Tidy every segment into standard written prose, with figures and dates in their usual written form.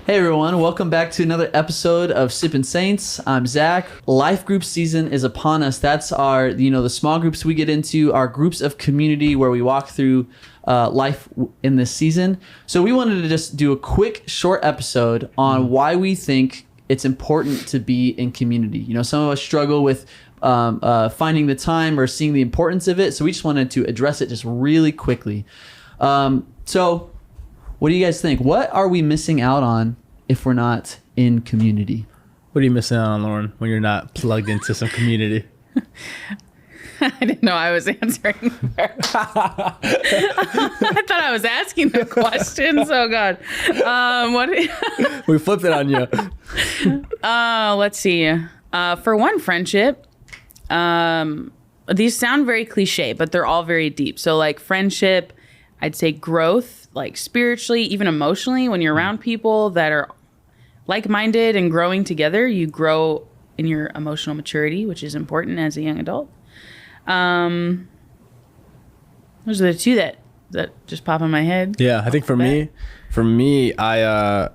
Hey everyone, welcome back to another episode of Sippin' Saints. I'm Zach. Life group season is upon us. That's our, the small groups we get into, our groups of community where we walk through life in this season. So we wanted to just do a quick, short episode on why we think it's important to be in community. Some of us struggle with finding the time or seeing the importance of it. So we just wanted to address it just really quickly. So what do you guys think? What are we missing out on if we're not in community? What are you missing out on, Lauren, when you're not plugged into some community? I didn't know I was answering there. I thought I was asking the questions. Oh, God. We flipped it on you. Let's see. For one, friendship. These sound very cliche, but they're all very deep. So like friendship, I'd say growth, like spiritually, even emotionally, when you're around people that are like-minded and growing together, you grow in your emotional maturity, which is important as a young adult. Those are the two that just pop in my head. Yeah, I think for me, I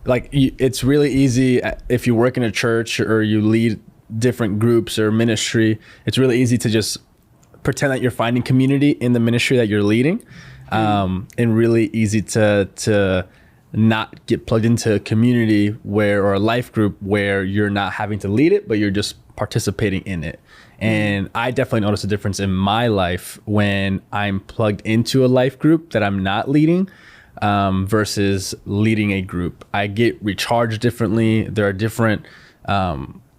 it's really easy if you work in a church or you lead different groups or ministry. It's really easy to just pretend that you're finding community in the ministry that you're leading, and really easy to not get plugged into a community or a life group where you're not having to lead it, but you're just participating in it. And I definitely notice a difference in my life when I'm plugged into a life group that I'm not leading versus leading a group. I get recharged differently. There are different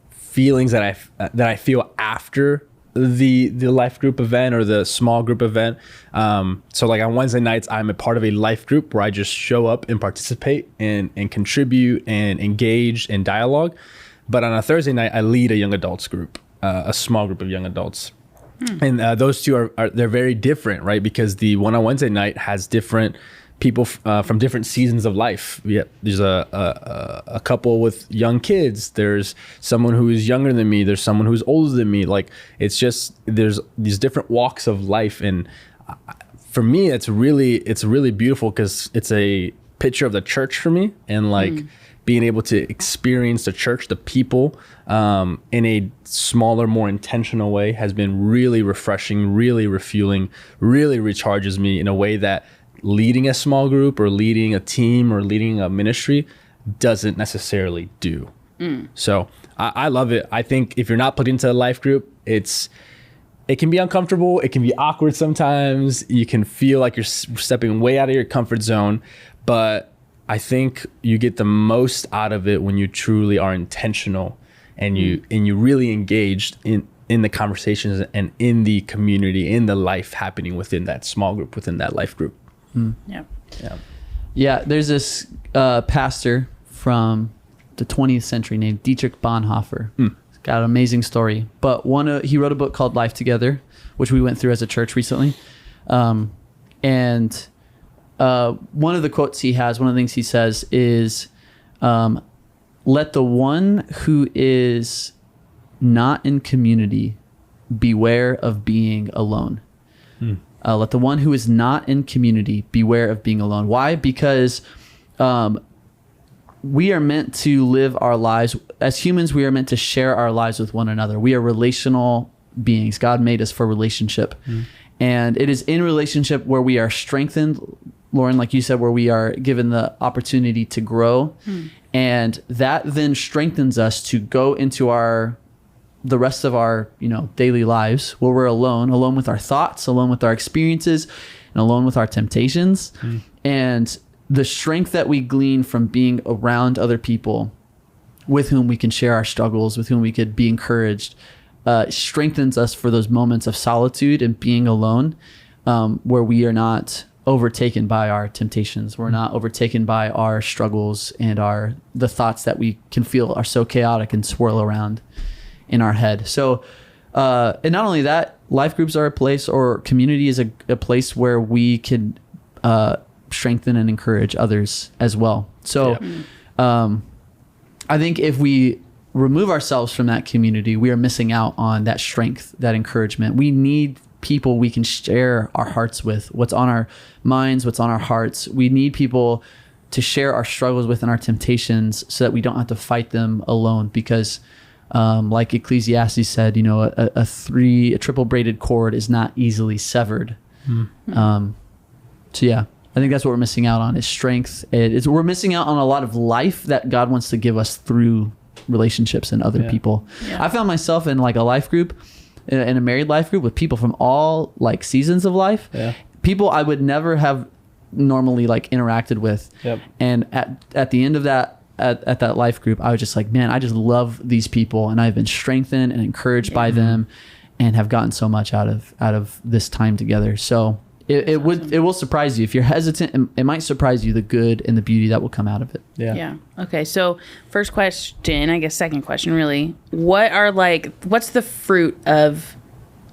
feelings that I feel after the life group event or the small group event. So like on Wednesday nights, I'm a part of a life group where I just show up and participate and contribute and engage in dialogue. But on a Thursday night, I lead a young adults group, a small group of young adults. And those two they're very different, right? Because the one on Wednesday night has different people from different seasons of life. Yeah, there's a couple with young kids. There's someone who is younger than me. There's someone who's older than me. Like it's just there's these different walks of life, and for me, it's really beautiful because it's a picture of the church for me, and like being able to experience the church, the people, in a smaller, more intentional way has been really refreshing, really refueling, really recharges me in a way that leading a small group or leading a team or leading a ministry doesn't necessarily do. So I love it. I think if you're not put into a life group, it can be uncomfortable. It can be awkward sometimes. You can feel like you're stepping way out of your comfort zone, but I think you get the most out of it when you truly are intentional and you really engaged in the conversations and in the community, in the life happening within that small group, within that life group. Yeah, there's this pastor from the 20th century named Dietrich Bonhoeffer. He's got an amazing story, but he wrote a book called Life Together, which we went through as a church recently. And one of the quotes he has, one of the things he says is, let the one who is not in community beware of being alone. Let the one who is not in community beware of being alone. Why? Because we are meant to live our lives. As humans, we are meant to share our lives with one another. We are relational beings. God made us for relationship. And it is in relationship where we are strengthened, Lauren, like you said, where we are given the opportunity to grow. And that then strengthens us to go into the rest of our daily lives where we're alone with our thoughts, alone with our experiences, and alone with our temptations. And the strength that we glean from being around other people with whom we can share our struggles, with whom we could be encouraged, strengthens us for those moments of solitude and being alone, where we are not overtaken by our temptations. We're not overtaken by our struggles and the thoughts that we can feel are so chaotic and swirl around in our head. So, and not only that, life groups are a place, or community is a place where we can strengthen and encourage others as well. So, I think if we remove ourselves from that community, we are missing out on that strength, that encouragement. We need people we can share our hearts with, what's on our minds, what's on our hearts. We need people share our struggles with and our temptations so that we don't have to fight them alone. Because like Ecclesiastes said, a triple braided cord is not easily severed. So yeah, I think that's what we're missing out on is strength. We're missing out on a lot of life that God wants to give us through relationships and other people. Yeah. I found myself in like a life group, in a married life group with people from all like seasons of life. Yeah. People I would never have normally like interacted with. Yep. And at the end of that, at that life group, I was just like, man, I just love these people, and I've been strengthened and encouraged by them, and have gotten so much out of this time together. So it will surprise you. If you're hesitant, it might surprise you, the good and the beauty that will come out of it. Yeah. Okay. So first question, I guess second question really, what's the fruit of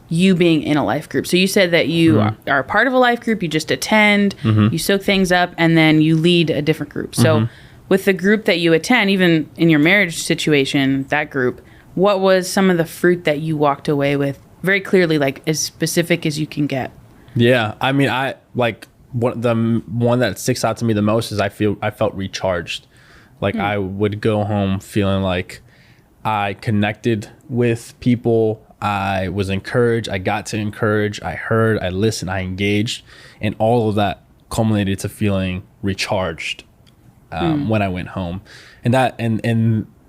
you being in a life group? So you said that you are a part of a life group, you just attend, you soak things up, and then you lead a different group. So with the group that you attend, even in your marriage situation, that group, what was some of the fruit that you walked away with very clearly, like as specific as you can get? Yeah, I mean, the one that sticks out to me the most is I felt recharged. Like I would go home feeling like I connected with people, I was encouraged, I got to encourage, I heard, I listened, I engaged, and all of that culminated to feeling recharged when I went home.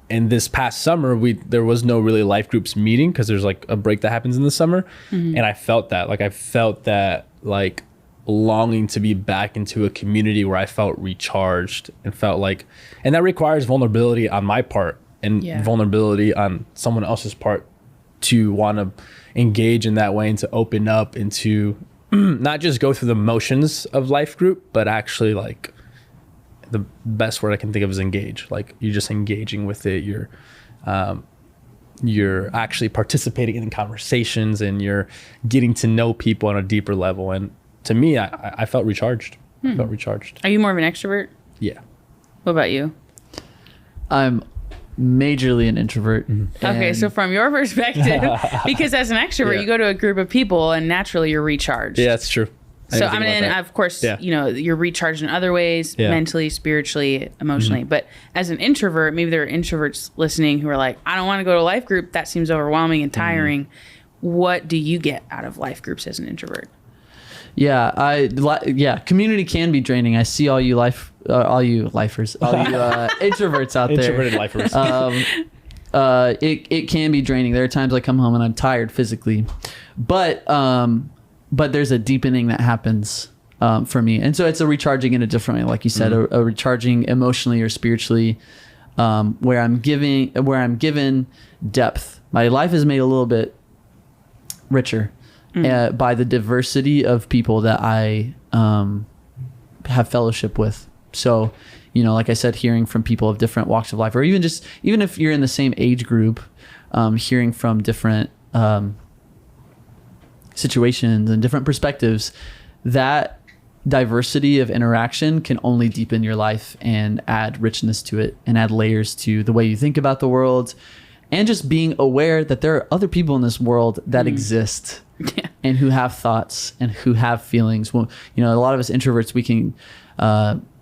And this past summer, there was no really life groups meeting because there's like a break that happens in the summer. And I felt that longing to be back into a community where I felt recharged and felt like, and that requires vulnerability on my part and vulnerability on someone else's part to want to engage in that way and to open up and to not just go through the motions of life group, but actually like, the best word I can think of is engage. Like you're just engaging with it. You're actually participating in conversations, and you're getting to know people on a deeper level. And to me, I felt recharged. I felt recharged. Are you more of an extrovert? Yeah. What about you? I'm majorly an introvert. Okay, so from your perspective, because as an extrovert, you go to a group of people and naturally you're recharged. Yeah, that's true. So I mean, of course, you're recharged in other ways, mentally, spiritually, emotionally. But as an introvert, maybe there are introverts listening who are like, I don't want to go to a life group. That seems overwhelming and tiring. What do you get out of life groups as an introvert? Community can be draining. I see all you lifers, all you introverts out there. Introverted lifers. It can be draining. There are times I come home and I'm tired physically, but there's a deepening that happens for me. And so it's a recharging in a different way. Like you said, a recharging emotionally or spiritually, where I'm given depth. My life is made a little bit richer by the diversity of people that I have fellowship with. So, like I said, hearing from people of different walks of life, or even if you're in the same age group, hearing from different situations and different perspectives, that diversity of interaction can only deepen your life and add richness to it and add layers to the way you think about the world, and just being aware that there are other people in this world that exist and who have thoughts and who have feelings. Well, a lot of us introverts, we can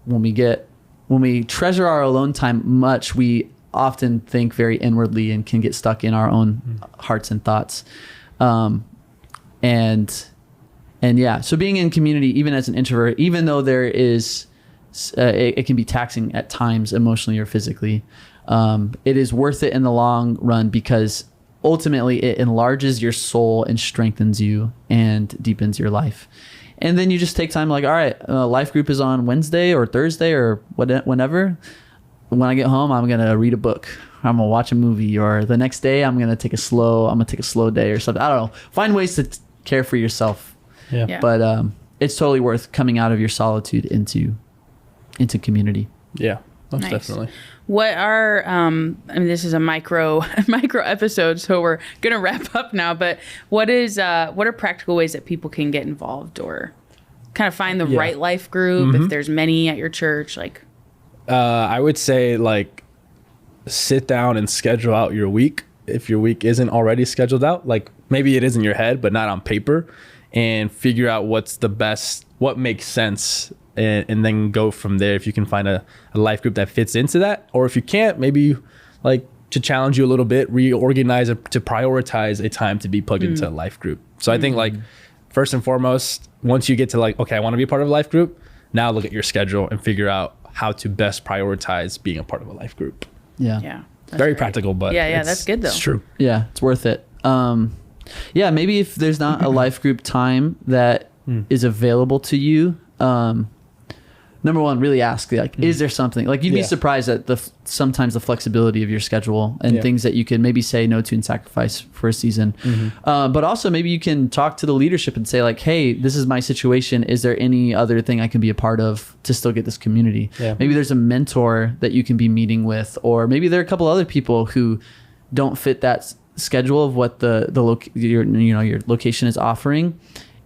when we treasure our alone time much, we often think very inwardly and can get stuck in our own hearts and thoughts. So being in community, even as an introvert, even though there is, it can be taxing at times emotionally or physically, it is worth it in the long run, because ultimately it enlarges your soul and strengthens you and deepens your life. And then you just take time, like, all right, life group is on Wednesday or Thursday or whenever. When I get home, I'm going to read a book. I'm going to watch a movie, or the next day I'm going to take a slow day or something. I don't know. Find ways to care for yourself. Yeah. But it's totally worth coming out of your solitude into community. Yeah, most definitely. What are this is a micro episode, so we're gonna wrap up now. But what are practical ways that people can get involved or kind of find the right life group if there's many at your church? Like, I would say like sit down and schedule out your week. If your week isn't already scheduled out, like maybe it is in your head but not on paper, and figure out what makes sense and then go from there. If you can find a life group that fits into that, or if you can't, maybe you, like, to challenge you a little bit, reorganize it to prioritize a time to be plugged into a life group. So I think, like, first and foremost, once you get to, like, okay, I want to be a part of a life group, now look at your schedule and figure out how to best prioritize being a part of a life group. Yeah. Very practical, but That's good though. It's true. Yeah, it's worth it. Maybe if there's not a life group time that is available to you, number one, really ask, like, is there something, like, you'd be surprised at sometimes the flexibility of your schedule and things that you can maybe say no to and sacrifice for a season. But also maybe you can talk to the leadership and say, like, hey, this is my situation. Is there any other thing I can be a part of to still get this community? Yeah. Maybe there's a mentor that you can be meeting with, or maybe there are a couple other people who don't fit that schedule of what your location is offering,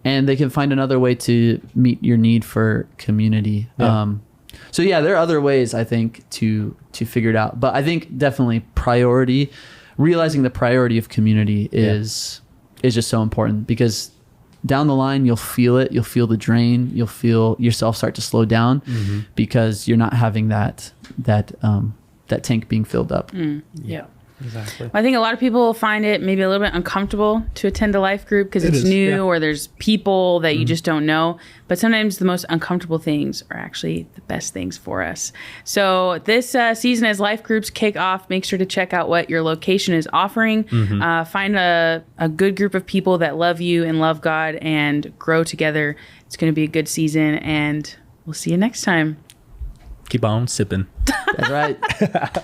and they can find another way to meet your need for community. Yeah. There are other ways, I think, to figure it out. But I think definitely realizing the priority of community is just so important, because down the line, you'll feel it. You'll feel the drain. You'll feel yourself start to slow down because you're not having that tank being filled up. Yeah. Exactly. I think a lot of people find it maybe a little bit uncomfortable to attend a life group because it's new or there's people that you just don't know. But sometimes the most uncomfortable things are actually the best things for us. So this season, as life groups kick off, make sure to check out what your location is offering. Find a good group of people that love you and love God and grow together. It's going to be a good season, and we'll see you next time. Keep on sipping. That's right.